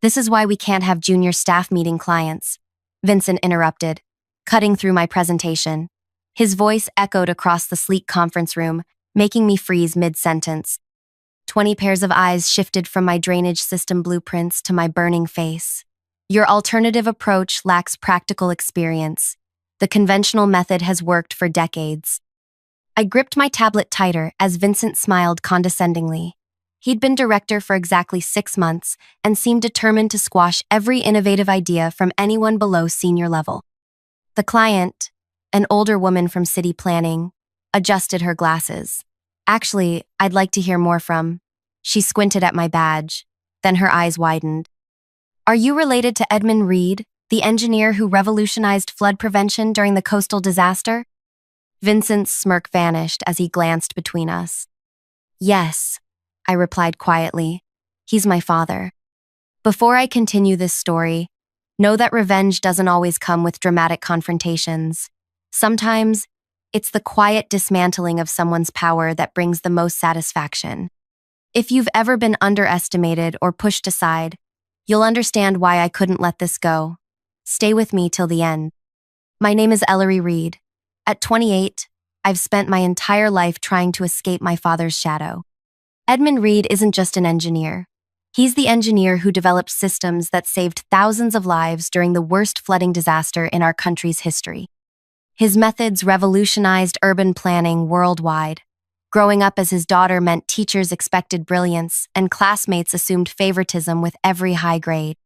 This is why we can't have junior staff meeting clients, Vincent interrupted, cutting through my presentation. His voice echoed across the sleek conference room, making me freeze mid-sentence. 20 pairs of eyes shifted from my drainage system blueprints to my burning face. Your alternative approach lacks practical experience. The conventional method has worked for decades. I gripped my tablet tighter as Vincent smiled condescendingly. He'd been director for exactly 6 months and seemed determined to squash every innovative idea from anyone below senior level. The client, an older woman from city planning, adjusted her glasses. Actually, I'd like to hear more from. She squinted at my badge, then her eyes widened. Are you related to Edmund Reed, the engineer who revolutionized flood prevention during the coastal disaster? Vincent's smirk vanished as he glanced between us. Yes, I replied quietly. He's my father. Before I continue this story, know that revenge doesn't always come with dramatic confrontations. Sometimes, it's the quiet dismantling of someone's power that brings the most satisfaction. If you've ever been underestimated or pushed aside, you'll understand why I couldn't let this go. Stay with me till the end. My name is Ellery Reed. At 28, I've spent my entire life trying to escape my father's shadow. Edmund Reed isn't just an engineer. He's the engineer who developed systems that saved thousands of lives during the worst flooding disaster in our country's history. His methods revolutionized urban planning worldwide. Growing up as his daughter meant teachers expected brilliance and classmates assumed favoritism with every high grade.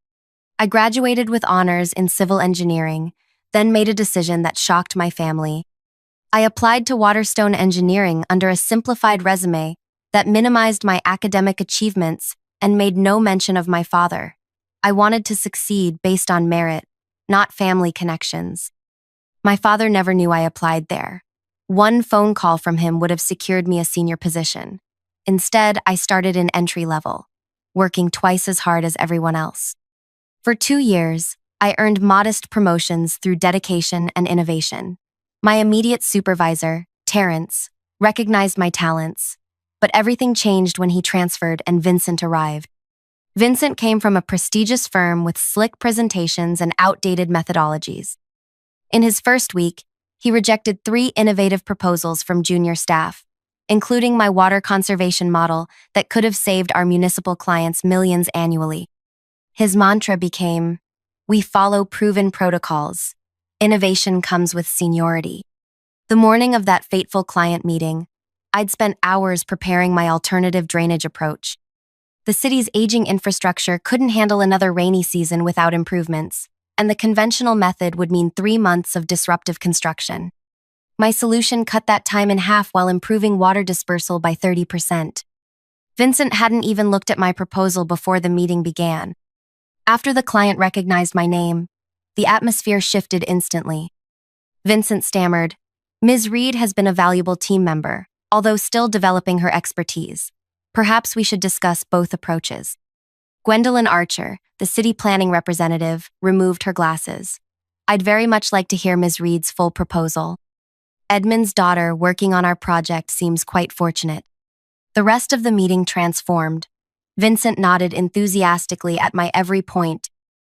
I graduated with honors in civil engineering, then made a decision that shocked my family. I applied to Waterstone Engineering under a simplified resume that minimized my academic achievements and made no mention of my father. I wanted to succeed based on merit, not family connections. My father never knew I applied there. One phone call from him would have secured me a senior position. Instead, I started in entry level, working twice as hard as everyone else. For 2 years, I earned modest promotions through dedication and innovation. My immediate supervisor, Terrence, recognized my talents, but everything changed when he transferred and Vincent arrived. Vincent came from a prestigious firm with slick presentations and outdated methodologies. In his first week, he rejected 3 innovative proposals from junior staff, including my water conservation model that could have saved our municipal clients millions annually. His mantra became, "We follow proven protocols. Innovation comes with seniority." The morning of that fateful client meeting, I'd spent hours preparing my alternative drainage approach. The city's aging infrastructure couldn't handle another rainy season without improvements, and the conventional method would mean 3 months of disruptive construction. My solution cut that time in half while improving water dispersal by 30%. Vincent hadn't even looked at my proposal before the meeting began. After the client recognized my name, the atmosphere shifted instantly. Vincent stammered, "Ms. Reed has been a valuable team member, although still developing her expertise. Perhaps we should discuss both approaches." Gwendolyn Archer, the city planning representative, removed her glasses. "I'd very much like to hear Ms. Reed's full proposal. Edmund's daughter working on our project seems quite fortunate." The rest of the meeting transformed. Vincent nodded enthusiastically at my every point,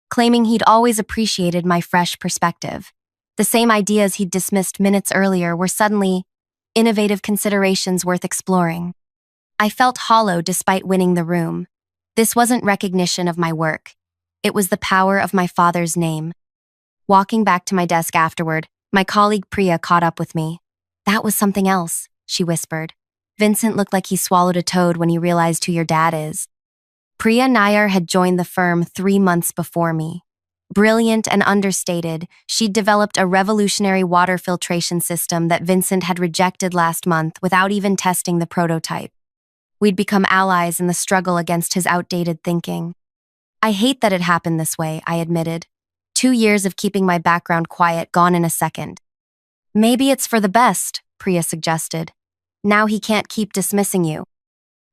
claiming he'd always appreciated my fresh perspective. The same ideas he'd dismissed minutes earlier were suddenly innovative considerations worth exploring. I felt hollow despite winning the room. This wasn't recognition of my work. It was the power of my father's name. Walking back to my desk afterward, my colleague Priya caught up with me. "That was something else," she whispered. "Vincent looked like he swallowed a toad when he realized who your dad is." Priya Nair had joined the firm 3 months before me. Brilliant and understated, she'd developed a revolutionary water filtration system that Vincent had rejected last month without even testing the prototype. We'd become allies in the struggle against his outdated thinking. "I hate that it happened this way," I admitted. 2 years of keeping my background quiet gone in a second. "Maybe it's for the best," Priya suggested. "Now he can't keep dismissing you."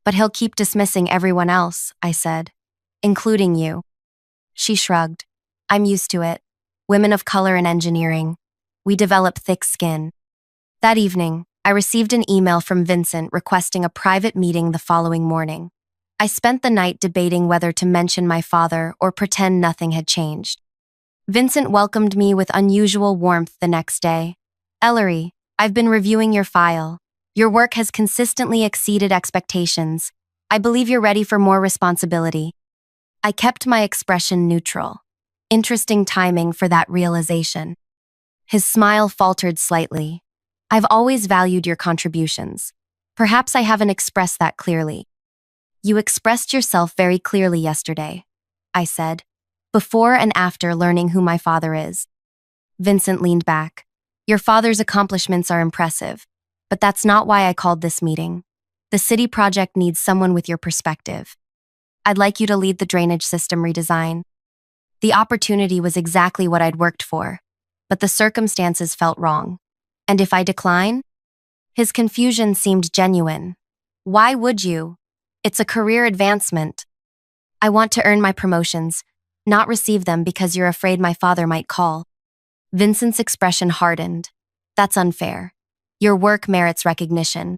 "But he'll keep dismissing everyone else," I said, "including you." She shrugged. "I'm used to it. Women of color in engineering. We develop thick skin." That evening, I received an email from Vincent requesting a private meeting the following morning. I spent the night debating whether to mention my father or pretend nothing had changed. Vincent welcomed me with unusual warmth the next day. "Ellery, I've been reviewing your file. Your work has consistently exceeded expectations. I believe you're ready for more responsibility." I kept my expression neutral. Interesting timing for that realization. His smile faltered slightly. "I've always valued your contributions. Perhaps I haven't expressed that clearly." "You expressed yourself very clearly yesterday," I said, "before and after learning who my father is." Vincent leaned back. "Your father's accomplishments are impressive, but that's not why I called this meeting. The city project needs someone with your perspective. I'd like you to lead the drainage system redesign." The opportunity was exactly what I'd worked for, but the circumstances felt wrong. "And if I decline?" His confusion seemed genuine. "Why would you? It's a career advancement." "I want to earn my promotions, not receive them because you're afraid my father might call." Vincent's expression hardened. "That's unfair. Your work merits recognition."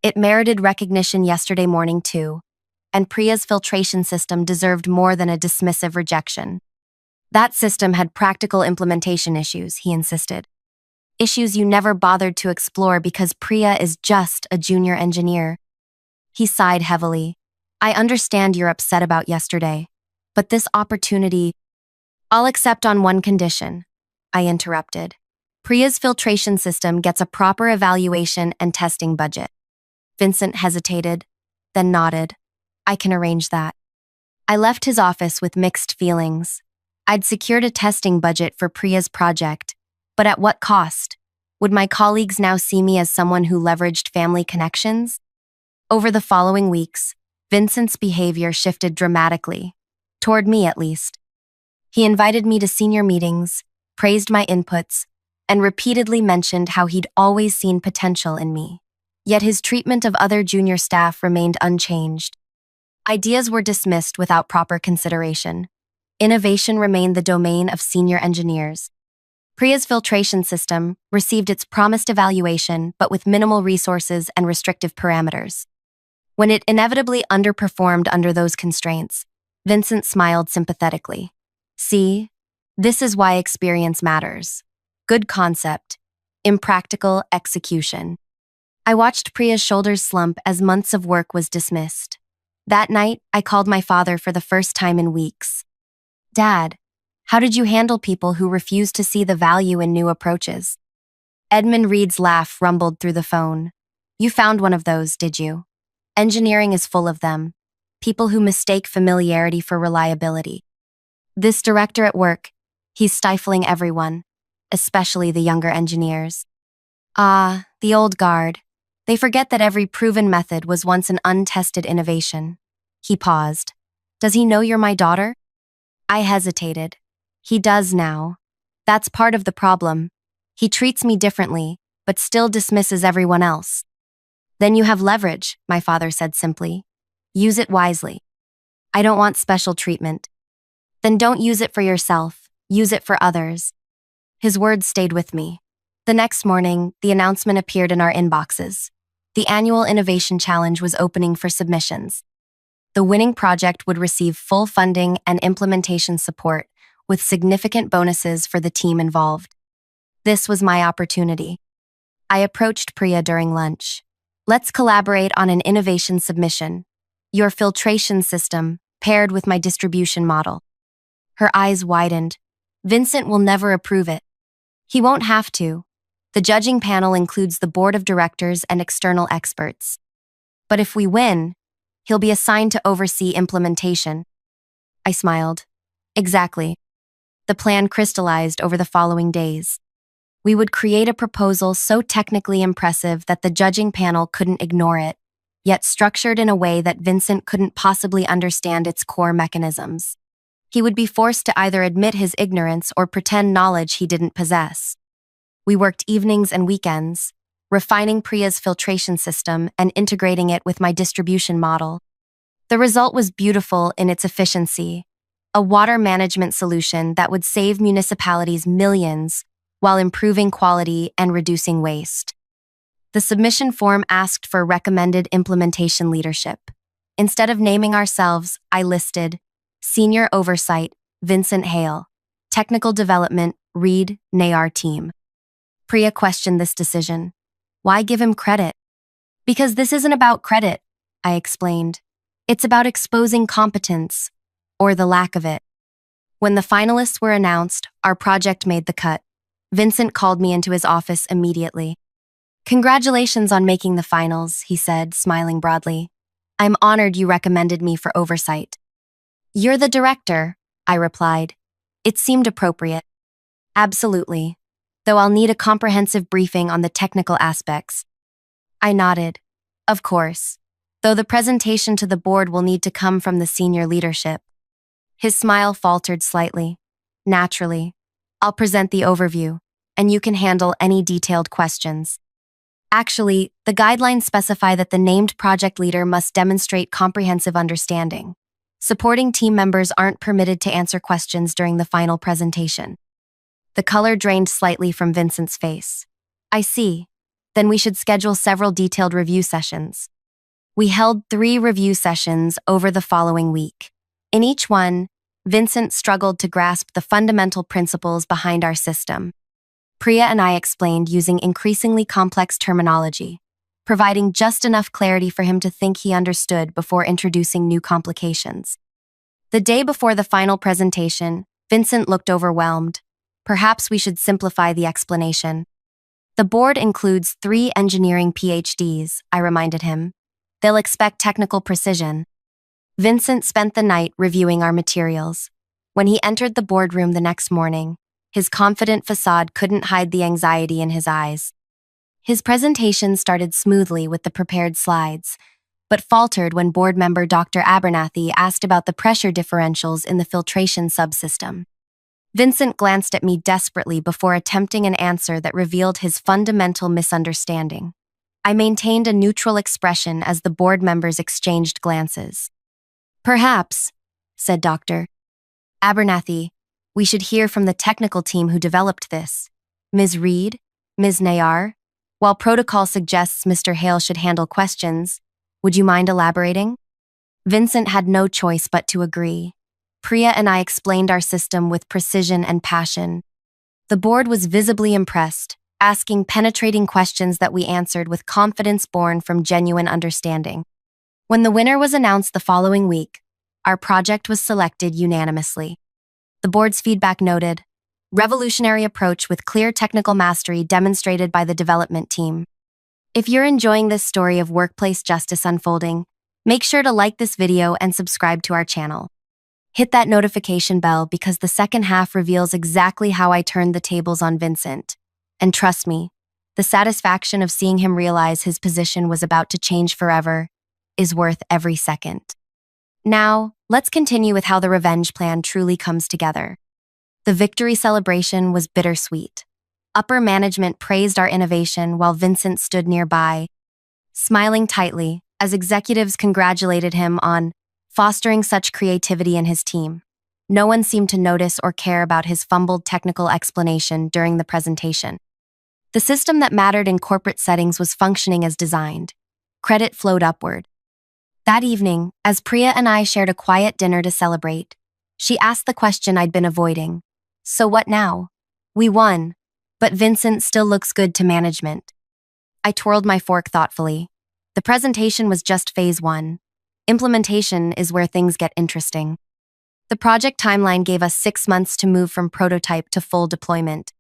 It merited recognition yesterday morning too, and Priya's filtration system deserved more than a dismissive rejection. That system had practical implementation issues, he insisted. Issues you never bothered to explore because Priya is just a junior engineer. He sighed heavily. "I understand you're upset about yesterday, but this opportunity—" "I'll accept on one condition," I interrupted. "Priya's filtration system gets a proper evaluation and testing budget." Vincent hesitated, then nodded. "I can arrange that." I left his office with mixed feelings. I'd secured a testing budget for Priya's project, but at what cost? Would my colleagues now see me as someone who leveraged family connections? Over the following weeks, Vincent's behavior shifted dramatically, toward me at least. He invited me to senior meetings, praised my inputs, and repeatedly mentioned how he'd always seen potential in me. Yet his treatment of other junior staff remained unchanged. Ideas were dismissed without proper consideration. Innovation remained the domain of senior engineers. Priya's filtration system received its promised evaluation, but with minimal resources and restrictive parameters. When it inevitably underperformed under those constraints, Vincent smiled sympathetically. "See, this is why experience matters. Good concept, impractical execution." I watched Priya's shoulders slump as months of work was dismissed. That night, I called my father for the first time in weeks. "Dad, how did you handle people who refuse to see the value in new approaches?" Edmund Reed's laugh rumbled through the phone. "You found one of those, did you? Engineering is full of them. People who mistake familiarity for reliability. This director at work, he's stifling everyone, especially the younger engineers. Ah, the old guard. They forget that every proven method was once an untested innovation." He paused. "Does he know you're my daughter?" I hesitated. "He does now. That's part of the problem. He treats me differently, but still dismisses everyone else." "Then you have leverage," my father said simply. "Use it wisely." "I don't want special treatment." "Then don't use it for yourself. Use it for others." His words stayed with me. The next morning, the announcement appeared in our inboxes. The annual Innovation Challenge was opening for submissions. The winning project would receive full funding and implementation support, with significant bonuses for the team involved. This was my opportunity. I approached Priya during lunch. "Let's collaborate on an innovation submission. Your filtration system, paired with my distribution model." Her eyes widened. "Vincent will never approve it." "He won't have to. The judging panel includes the board of directors and external experts. But if we win, he'll be assigned to oversee implementation." I smiled. Exactly. The plan crystallized over the following days. We would create a proposal so technically impressive that the judging panel couldn't ignore it, yet structured in a way that Vincent couldn't possibly understand its core mechanisms. He would be forced to either admit his ignorance or pretend knowledge he didn't possess. We worked evenings and weekends, refining Priya's filtration system and integrating it with my distribution model. The result was beautiful in its efficiency, a water management solution that would save municipalities millions while improving quality and reducing waste. The submission form asked for recommended implementation leadership. Instead of naming ourselves, I listed Senior Oversight, Vincent Hale, Technical Development, Reed, Nayar Team. Priya questioned this decision. Why give him credit? Because this isn't about credit, I explained. It's about exposing competence, or the lack of it. When the finalists were announced, our project made the cut. Vincent called me into his office immediately. Congratulations on making the finals, he said, smiling broadly. I'm honored you recommended me for oversight. You're the director, I replied. It seemed appropriate. Absolutely, though I'll need a comprehensive briefing on the technical aspects. I nodded. Of course, though the presentation to the board will need to come from the senior leadership. His smile faltered slightly. Naturally, I'll present the overview, and you can handle any detailed questions. Actually, the guidelines specify that the named project leader must demonstrate comprehensive understanding. Supporting team members aren't permitted to answer questions during the final presentation. The color drained slightly from Vincent's face. I see. Then we should schedule several detailed review sessions. We held 3 review sessions over the following week. In each one, Vincent struggled to grasp the fundamental principles behind our system. Priya and I explained using increasingly complex terminology, providing just enough clarity for him to think he understood before introducing new complications. The day before the final presentation, Vincent looked overwhelmed. Perhaps we should simplify the explanation. The board includes 3 engineering PhDs, I reminded him. They'll expect technical precision. Vincent spent the night reviewing our materials. When he entered the boardroom the next morning, his confident facade couldn't hide the anxiety in his eyes. His presentation started smoothly with the prepared slides, but faltered when board member Dr. Abernathy asked about the pressure differentials in the filtration subsystem. Vincent glanced at me desperately before attempting an answer that revealed his fundamental misunderstanding. I maintained a neutral expression as the board members exchanged glances. Perhaps, said Dr. Abernathy, we should hear from the technical team who developed this. Ms. Reed, Ms. Nayar, while protocol suggests Mr. Hale should handle questions, would you mind elaborating? Vincent had no choice but to agree. Priya and I explained our system with precision and passion. The board was visibly impressed, asking penetrating questions that we answered with confidence born from genuine understanding. When the winner was announced the following week, our project was selected unanimously. The board's feedback noted, revolutionary approach with clear technical mastery demonstrated by the development team. If you're enjoying this story of workplace justice unfolding, make sure to like this video and subscribe to our channel. Hit that notification bell because the second half reveals exactly how I turned the tables on Vincent. And trust me, the satisfaction of seeing him realize his position was about to change forever is worth every second. Now, let's continue with how the revenge plan truly comes together. The victory celebration was bittersweet. Upper management praised our innovation while Vincent stood nearby, smiling tightly as executives congratulated him on fostering such creativity in his team. No one seemed to notice or care about his fumbled technical explanation during the presentation. The system that mattered in corporate settings was functioning as designed. Credit flowed upward. That evening, as Priya and I shared a quiet dinner to celebrate, she asked the question I'd been avoiding. So what now? We won, but Vincent still looks good to management. I twirled my fork thoughtfully. The presentation was just phase 1. Implementation is where things get interesting. The project timeline gave us 6 months to move from prototype to full deployment.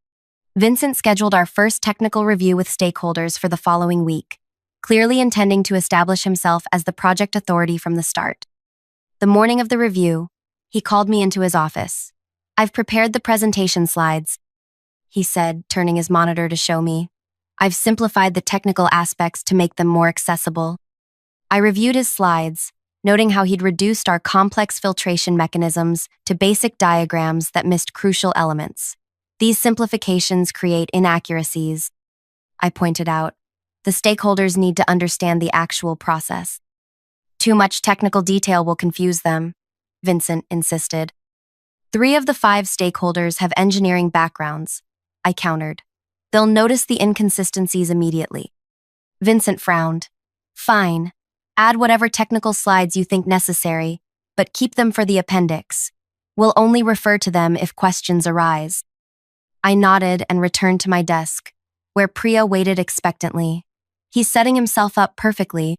Vincent scheduled our first technical review with stakeholders for the following week, clearly intending to establish himself as the project authority from the start. The morning of the review, he called me into his office. I've prepared the presentation slides, he said, turning his monitor to show me. I've simplified the technical aspects to make them more accessible. I reviewed his slides, noting how he'd reduced our complex filtration mechanisms to basic diagrams that missed crucial elements. These simplifications create inaccuracies, I pointed out. The stakeholders need to understand the actual process. Too much technical detail will confuse them, Vincent insisted. 3 of the 5 stakeholders have engineering backgrounds, I countered. They'll notice the inconsistencies immediately. Vincent frowned. Fine, Add whatever technical slides you think necessary, but keep them for the appendix. We'll only refer to them if questions arise. I nodded and returned to my desk, where Priya waited expectantly. He's setting himself up perfectly,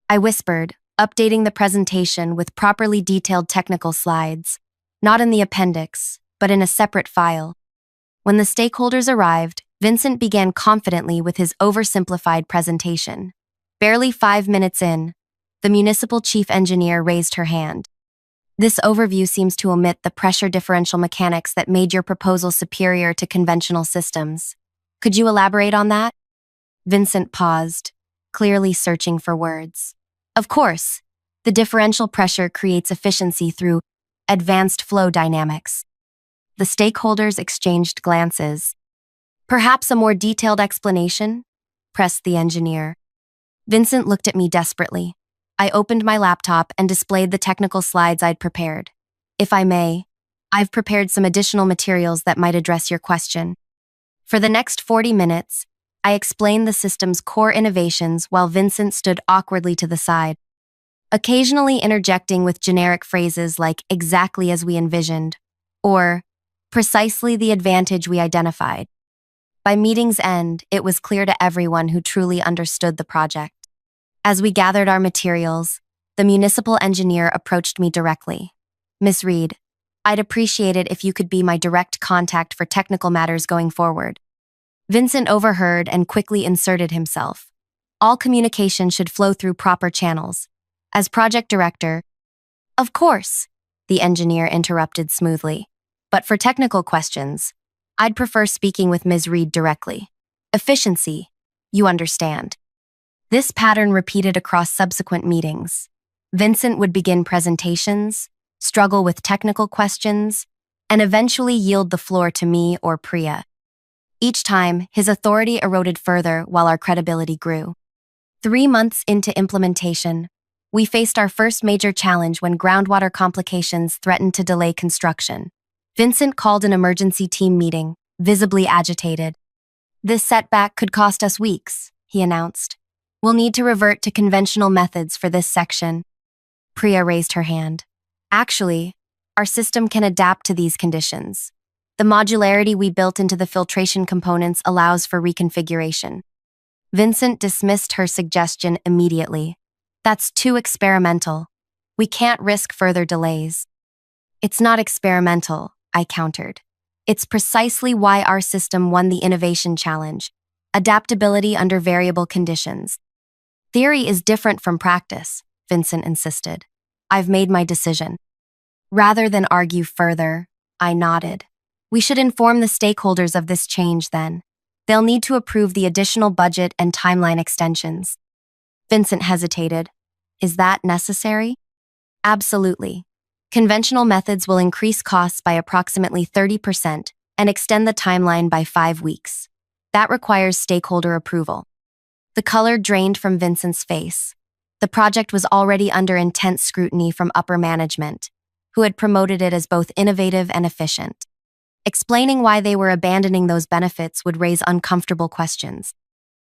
I whispered, updating the presentation with properly detailed technical slides, not in the appendix, but in a separate file. When the stakeholders arrived, Vincent began confidently with his oversimplified presentation. Barely 5 minutes in, the municipal chief engineer raised her hand. This overview seems to omit the pressure differential mechanics that made your proposal superior to conventional systems. Could you elaborate on that? Vincent paused, clearly searching for words. Of course, the differential pressure creates efficiency through advanced flow dynamics. The stakeholders exchanged glances. Perhaps a more detailed explanation? Pressed the engineer. Vincent looked at me desperately. I opened my laptop and displayed the technical slides I'd prepared. If I may, I've prepared some additional materials that might address your question. For the next 40 minutes, I explained the system's core innovations while Vincent stood awkwardly to the side, occasionally interjecting with generic phrases like exactly as we envisioned, or precisely the advantage we identified. By meeting's end, it was clear to everyone who truly understood the project. As we gathered our materials, the municipal engineer approached me directly. Miss Reed, I'd appreciate it if you could be my direct contact for technical matters going forward. Vincent overheard and quickly inserted himself. All communication should flow through proper channels. As project director, of course, the engineer interrupted smoothly. But for technical questions, I'd prefer speaking with Ms. Reed directly. Efficiency, you understand. This pattern repeated across subsequent meetings. Vincent would begin presentations, struggle with technical questions, and eventually yield the floor to me or Priya. Each time, his authority eroded further while our credibility grew. 3 months into implementation, we faced our first major challenge when groundwater complications threatened to delay construction. Vincent called an emergency team meeting, visibly agitated. This setback could cost us weeks, he announced. We'll need to revert to conventional methods for this section. Priya raised her hand. Actually, our system can adapt to these conditions. The modularity we built into the filtration components allows for reconfiguration. Vincent dismissed her suggestion immediately. That's too experimental. We can't risk further delays. It's not experimental, I countered. It's precisely why our system won the innovation challenge. Adaptability under variable conditions. Theory is different from practice, Vincent insisted. I've made my decision. Rather than argue further, I nodded. We should inform the stakeholders of this change then. They'll need to approve the additional budget and timeline extensions. Vincent hesitated. Is that necessary? Absolutely. Conventional methods will increase costs by approximately 30% and extend the timeline by 5 weeks. That requires stakeholder approval. The color drained from Vincent's face. The project was already under intense scrutiny from upper management, who had promoted it as both innovative and efficient. Explaining why they were abandoning those benefits would raise uncomfortable questions.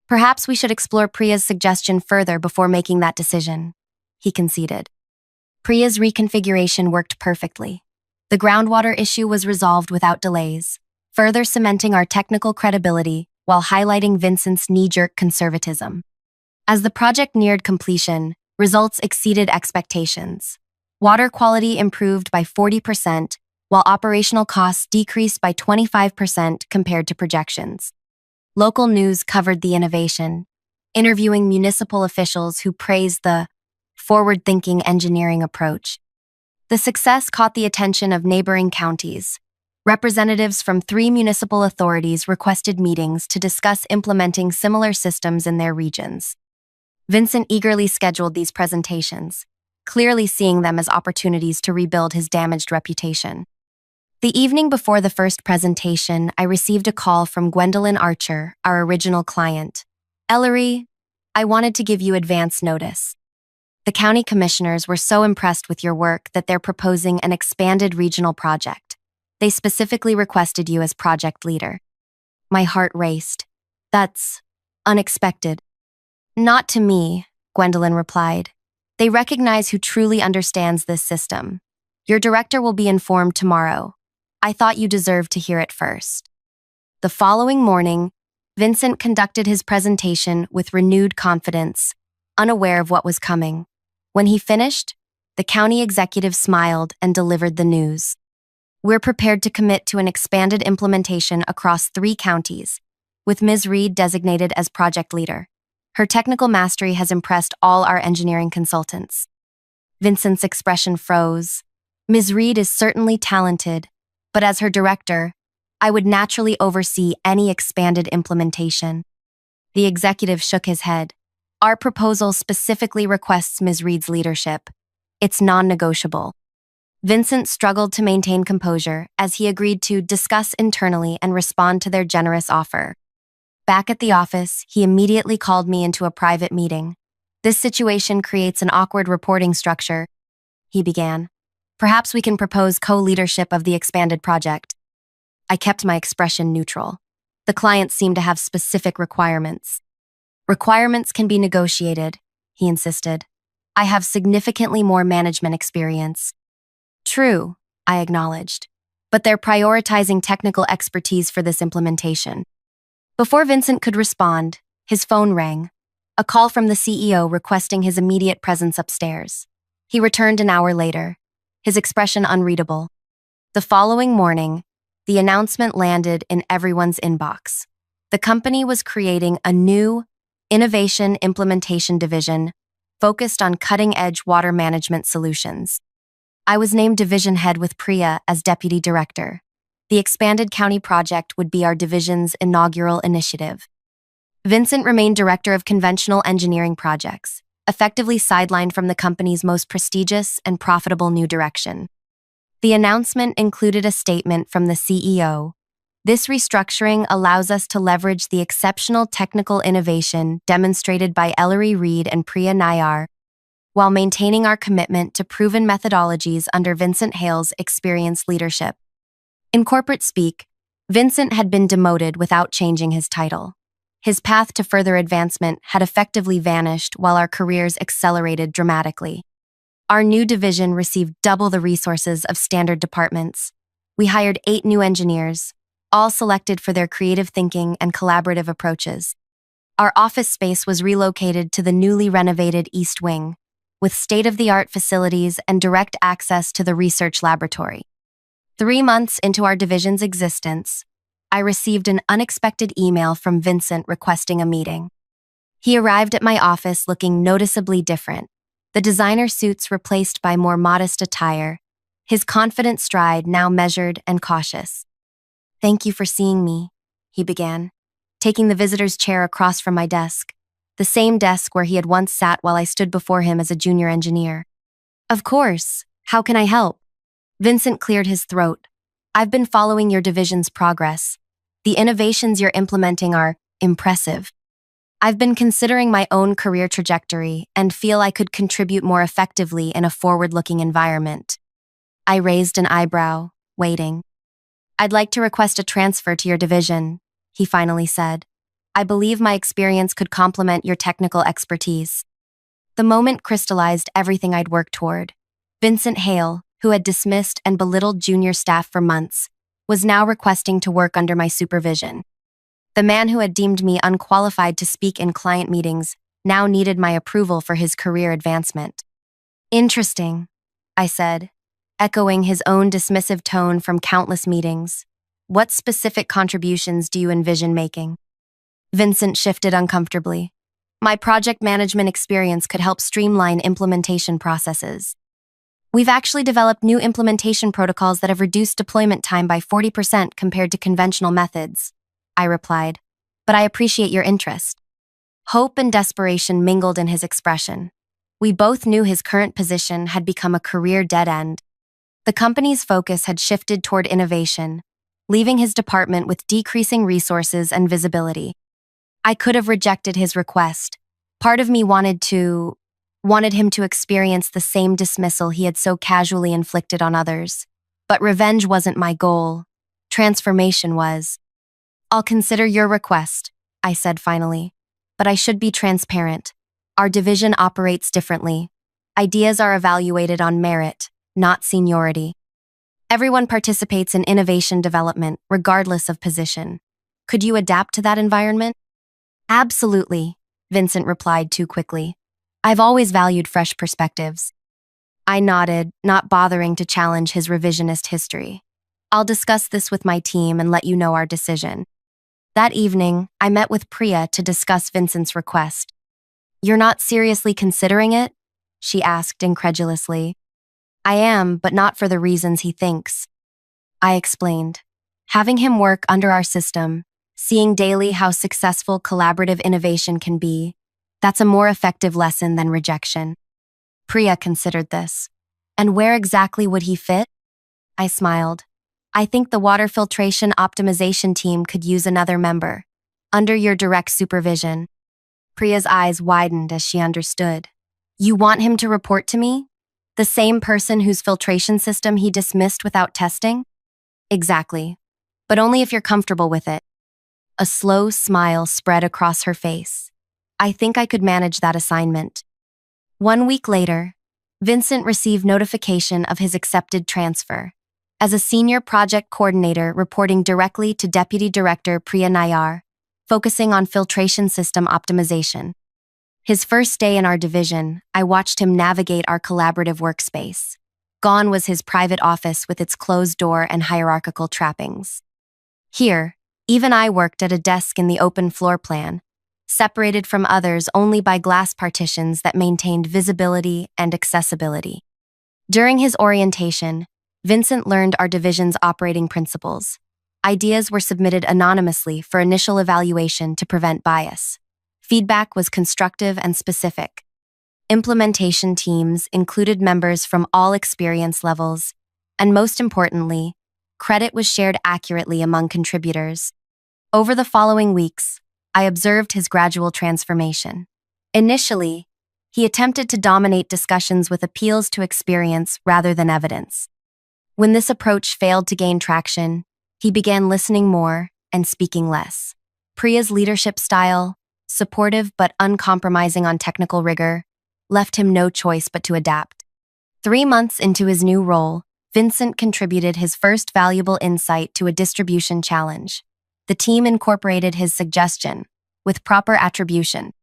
Perhaps we should explore Priya's suggestion further before making that decision, he conceded. Priya's reconfiguration worked perfectly. The groundwater issue was resolved without delays, further cementing our technical credibility while highlighting Vincent's knee-jerk conservatism. As the project neared completion, results exceeded expectations. Water quality improved by 40%, while operational costs decreased by 25% compared to projections. Local news covered the innovation, interviewing municipal officials who praised the forward-thinking engineering approach. The success caught the attention of neighboring counties. Representatives from 3 municipal authorities requested meetings to discuss implementing similar systems in their regions. Vincent eagerly scheduled these presentations, clearly seeing them as opportunities to rebuild his damaged reputation. The evening before the first presentation, I received a call from Gwendolyn Archer, our original client. Ellery, I wanted to give you advance notice. The county commissioners were so impressed with your work that they're proposing an expanded regional project. They specifically requested you as project leader. My heart raced. That's unexpected. Not to me, Gwendolyn replied. They recognize who truly understands this system. Your director will be informed tomorrow. I thought you deserved to hear it first. The following morning, Vincent conducted his presentation with renewed confidence, unaware of what was coming. When he finished, the county executive smiled and delivered the news. We're prepared to commit to an expanded implementation across 3 counties, with Ms. Reed designated as project leader. Her technical mastery has impressed all our engineering consultants. Vincent's expression froze. Ms. Reed is certainly talented, but as her director, I would naturally oversee any expanded implementation. The executive shook his head. Our proposal specifically requests Ms. Reed's leadership. It's non-negotiable. Vincent struggled to maintain composure as he agreed to discuss internally and respond to their generous offer. Back at the office, he immediately called me into a private meeting. This situation creates an awkward reporting structure, he began. Perhaps we can propose co-leadership of the expanded project. I kept my expression neutral. The clients seemed to have specific requirements. Requirements can be negotiated, he insisted. I have significantly more management experience. True, I acknowledged, but they're prioritizing technical expertise for this implementation. Before Vincent could respond, his phone rang, a call from the CEO requesting his immediate presence upstairs. He returned an hour later, his expression unreadable. The following morning, the announcement landed in everyone's inbox. The company was creating a new innovation implementation division focused on cutting-edge water management solutions. I was named division head with Priya as deputy director. The expanded county project would be our division's inaugural initiative. Vincent remained director of conventional engineering projects, effectively sidelined from the company's most prestigious and profitable new direction. The announcement included a statement from the CEO. This restructuring allows us to leverage the exceptional technical innovation demonstrated by Ellery Reed and Priya Nayar, while maintaining our commitment to proven methodologies under Vincent Hale's experienced leadership. In corporate speak, Vincent had been demoted without changing his title. His path to further advancement had effectively vanished while our careers accelerated dramatically. Our new division received double the resources of standard departments. We hired 8 new engineers, all selected for their creative thinking and collaborative approaches. Our office space was relocated to the newly renovated East Wing, with state-of-the-art facilities and direct access to the research laboratory. 3 months into our division's existence, I received an unexpected email from Vincent requesting a meeting. He arrived at my office looking noticeably different, the designer suits replaced by more modest attire, his confident stride now measured and cautious. "Thank you for seeing me," he began, taking the visitor's chair across from my desk, the same desk where he had once sat while I stood before him as a junior engineer. "Of course, how can I help?" Vincent cleared his throat. "I've been following your division's progress. The innovations you're implementing are impressive. I've been considering my own career trajectory and feel I could contribute more effectively in a forward-looking environment." I raised an eyebrow, waiting. "I'd like to request a transfer to your division," he finally said. "I believe my experience could complement your technical expertise." The moment crystallized everything I'd worked toward. Vincent Hale, who had dismissed and belittled junior staff for months, was now requesting to work under my supervision. The man who had deemed me unqualified to speak in client meetings now needed my approval for his career advancement. "Interesting," I said, echoing his own dismissive tone from countless meetings. "What specific contributions do you envision making?" Vincent shifted uncomfortably. "My project management experience could help streamline implementation processes. We've actually developed new implementation protocols that have reduced deployment time by 40% compared to conventional methods," I replied, "but I appreciate your interest." Hope and desperation mingled in his expression. We both knew his current position had become a career dead end. The company's focus had shifted toward innovation, leaving his department with decreasing resources and visibility. I could have rejected his request. Part of me wanted him to experience the same dismissal he had so casually inflicted on others. But revenge wasn't my goal. Transformation was. "I'll consider your request," I said finally. "But I should be transparent. Our division operates differently. Ideas are evaluated on merit, not seniority. Everyone participates in innovation development, regardless of position. Could you adapt to that environment? Absolutely, Vincent replied too quickly. I've always valued fresh perspectives. I nodded, not bothering to challenge his revisionist history. I'll discuss this with my team and let you know our decision. That evening, I met with Priya to discuss Vincent's request. You're not seriously considering it? She asked incredulously. I am, but not for the reasons he thinks. I explained. Having him work under our system, seeing daily how successful collaborative innovation can be, that's a more effective lesson than rejection. Priya considered this. And where exactly would he fit? I smiled. I think the water filtration optimization team could use another member, under your direct supervision. Priya's eyes widened as she understood. You want him to report to me? The same person whose filtration system he dismissed without testing? Exactly. But only if you're comfortable with it. A slow smile spread across her face. I think I could manage that assignment. 1 week later, Vincent received notification of his accepted transfer. As a senior project coordinator reporting directly to Deputy Director Priya Nayar, focusing on filtration system optimization. His first day in our division, I watched him navigate our collaborative workspace. Gone was his private office with its closed door and hierarchical trappings. Here, even I worked at a desk in the open floor plan, separated from others only by glass partitions that maintained visibility and accessibility. During his orientation, Vincent learned our division's operating principles. Ideas were submitted anonymously for initial evaluation to prevent bias. Feedback was constructive and specific. Implementation teams included members from all experience levels, and most importantly, credit was shared accurately among contributors. Over the following weeks, I observed his gradual transformation. Initially, he attempted to dominate discussions with appeals to experience rather than evidence. When this approach failed to gain traction, he began listening more and speaking less. Priya's leadership style, supportive but uncompromising on technical rigor, left him no choice but to adapt. 3 months into his new role, Vincent contributed his first valuable insight to a distribution challenge. The team incorporated his suggestion, with proper attribution.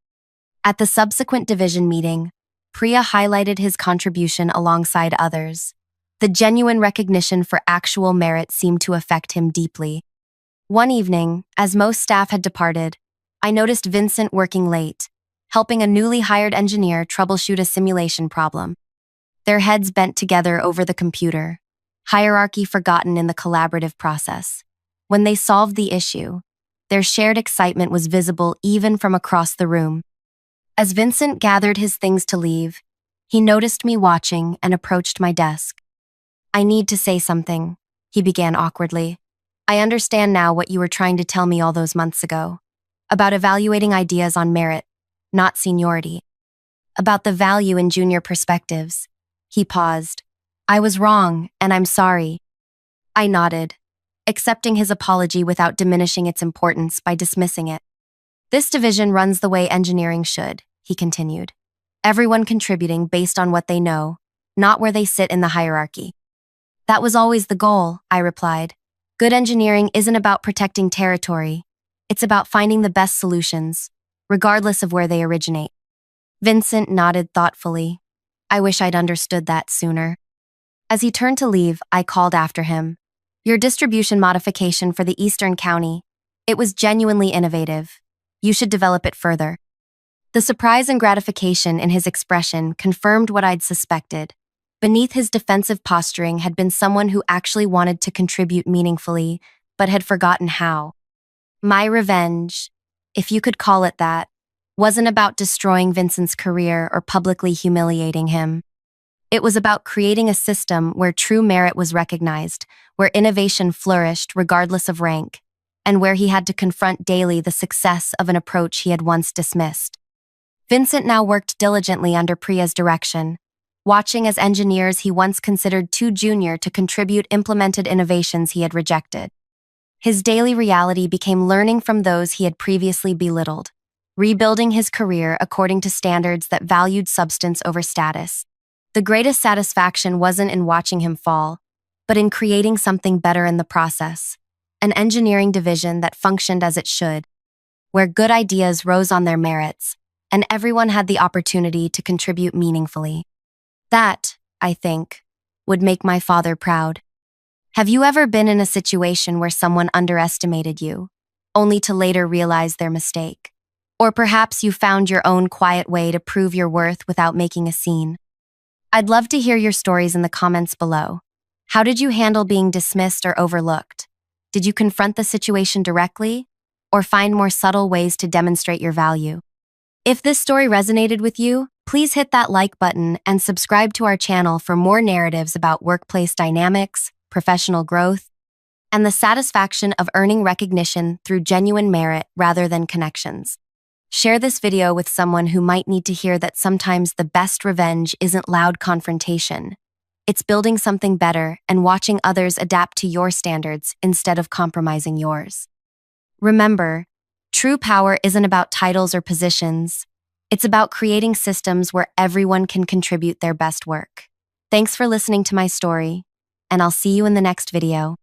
At the subsequent division meeting, Priya highlighted his contribution alongside others. The genuine recognition for actual merit seemed to affect him deeply. One evening, as most staff had departed, I noticed Vincent working late, helping a newly hired engineer troubleshoot a simulation problem. Their heads bent together over the computer, hierarchy forgotten in the collaborative process. When they solved the issue, their shared excitement was visible even from across the room. As Vincent gathered his things to leave, he noticed me watching and approached my desk. I need to say something, he began awkwardly. I understand now what you were trying to tell me all those months ago. About evaluating ideas on merit, not seniority. About the value in junior perspectives. He paused. I was wrong, and I'm sorry. I nodded, accepting his apology without diminishing its importance by dismissing it. This division runs the way engineering should, he continued. Everyone contributing based on what they know, not where they sit in the hierarchy. That was always the goal, I replied. Good engineering isn't about protecting territory. It's about finding the best solutions, regardless of where they originate. Vincent nodded thoughtfully. I wish I'd understood that sooner. As he turned to leave, I called after him. Your distribution modification for the Eastern County. It was genuinely innovative. You should develop it further. The surprise and gratification in his expression confirmed what I'd suspected. Beneath his defensive posturing had been someone who actually wanted to contribute meaningfully, but had forgotten how. My revenge, if you could call it that, wasn't about destroying Vincent's career or publicly humiliating him. It was about creating a system where true merit was recognized, where innovation flourished regardless of rank, and where he had to confront daily the success of an approach he had once dismissed. Vincent now worked diligently under Priya's direction, watching as engineers he once considered too junior to contribute implemented innovations he had rejected. His daily reality became learning from those he had previously belittled. rebuilding his career according to standards that valued substance over status. The greatest satisfaction wasn't in watching him fall, but in creating something better in the process, an engineering division that functioned as it should, where good ideas rose on their merits, and everyone had the opportunity to contribute meaningfully. That, I think, would make my father proud. Have you ever been in a situation where someone underestimated you, only to later realize their mistake? Or perhaps you found your own quiet way to prove your worth without making a scene. I'd love to hear your stories in the comments below. How did you handle being dismissed or overlooked? Did you confront the situation directly, or find more subtle ways to demonstrate your value? If this story resonated with you, please hit that like button and subscribe to our channel for more narratives about workplace dynamics, professional growth, and the satisfaction of earning recognition through genuine merit rather than connections. Share this video with someone who might need to hear that sometimes the best revenge isn't loud confrontation. It's building something better and watching others adapt to your standards instead of compromising yours. Remember, true power isn't about titles or positions. It's about creating systems where everyone can contribute their best work. Thanks for listening to my story, and I'll see you in the next video.